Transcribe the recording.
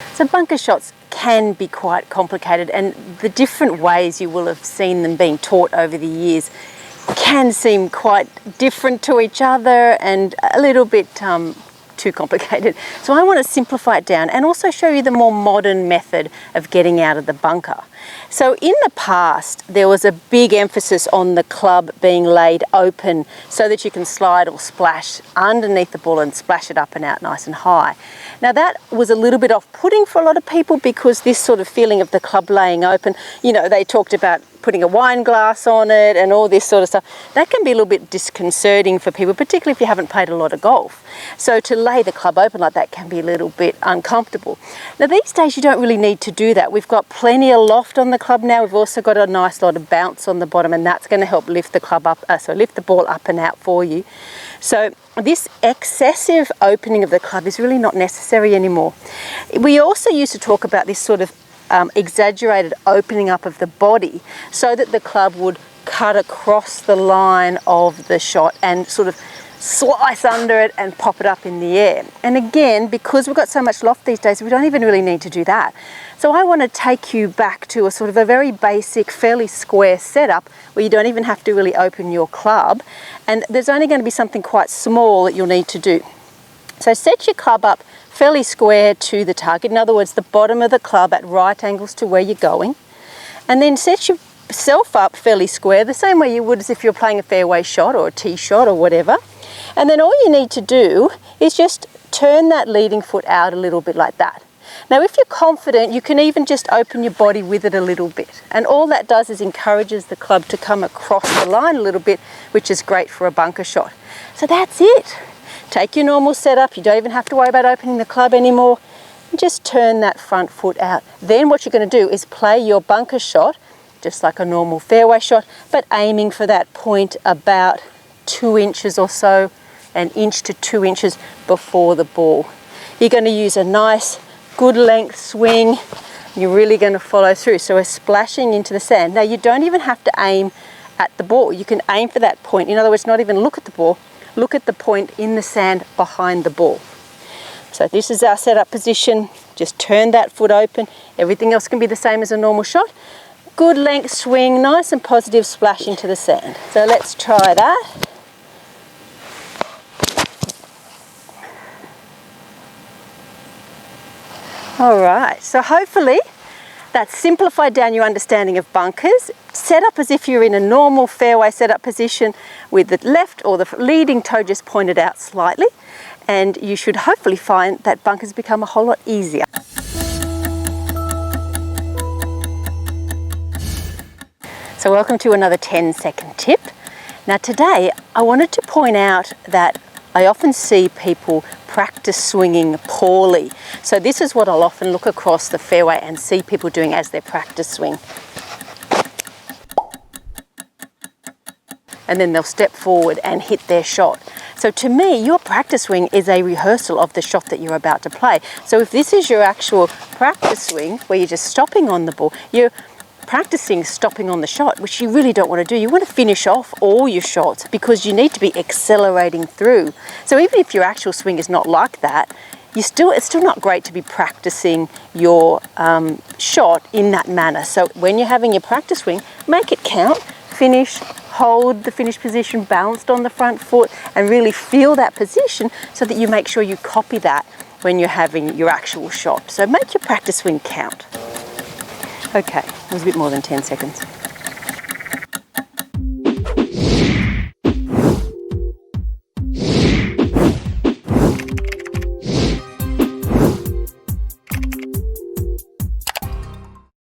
So bunker shots can be quite complicated, and the different ways you will have seen them being taught over the years can seem quite different to each other and a little bit too complicated. So I want to simplify it down and also show you the more modern method of getting out of the bunker. So in the past, there was a big emphasis on the club being laid open so that you can slide or splash underneath the ball and splash it up and out nice and high. Now that was a little bit off-putting for a lot of people because this sort of feeling of the club laying open, you know, they talked about putting a wine glass on it and all this sort of stuff. That can be a little bit disconcerting for people, particularly if you haven't played a lot of golf. So to lay the club open like that can be a little bit uncomfortable. Now these days you don't really need to do that. We've got plenty of loft on the club now. We've also got a nice lot of bounce on the bottom, and that's going to help lift the club up, lift the ball up and out for you. So this excessive opening of the club is really not necessary anymore. We also used to talk about this sort of exaggerated opening up of the body so that the club would cut across the line of the shot and sort of slice under it and pop it up in the air. And again, because we've got so much loft these days, we don't even really need to do that. So I want to take you back to a sort of a very basic, fairly square setup where you don't even have to really open your club, and there's only going to be something quite small that you'll need to do. So set your club up fairly square to the target, in other words, the bottom of the club at right angles to where you're going, and then set yourself up fairly square, the same way you would as if you're playing a fairway shot or a tee shot or whatever. And then all you need to do is just turn that leading foot out a little bit like that. Now if you're confident, you can even just open your body with it a little bit, and all that does is encourages the club to come across the line a little bit, which is great for a bunker shot. So that's it. Take your normal setup, you don't even have to worry about opening the club anymore, and just turn that front foot out. Then what you're going to do is play your bunker shot just like a normal fairway shot, but aiming for that point about 2 inches or so, 1 inch to 2 inches before the ball. You're going to use a nice good length swing. You're really going to follow through. So we're splashing into the sand. Now you don't even have to aim at the ball. You can aim for that point. In other words, not even look at the ball. Look at the point in the sand behind the ball. So this is our setup position. Just turn that foot open. Everything else can be the same as a normal shot. Good length swing, nice and positive splash into the sand. So let's try that. All right, so hopefully that's simplified down your understanding of bunkers. Set up as if you're in a normal fairway setup position with the left or the leading toe just pointed out slightly, and you should hopefully find that bunkers become a whole lot easier. So welcome to another 10-second tip. Now today I wanted to point out that I often see people practice swinging poorly. So this is what I'll often look across the fairway and see people doing as their practice swing. And then they'll step forward and hit their shot. So to me, your practice swing is a rehearsal of the shot that you're about to play. So if this is your actual practice swing, where you're just stopping on the ball, you're practicing stopping on the shot, which you really don't want to do. You want to finish off all your shots because you need to be accelerating through. So even if your actual swing is not like that, it's still not great to be practicing your shot in that manner. So when you're having your practice swing, make it count, finish, hold the finish position balanced on the front foot, and really feel that position so that you make sure you copy that when you're having your actual shot. So make your practice swing count. Okay, it was a bit more than 10 seconds.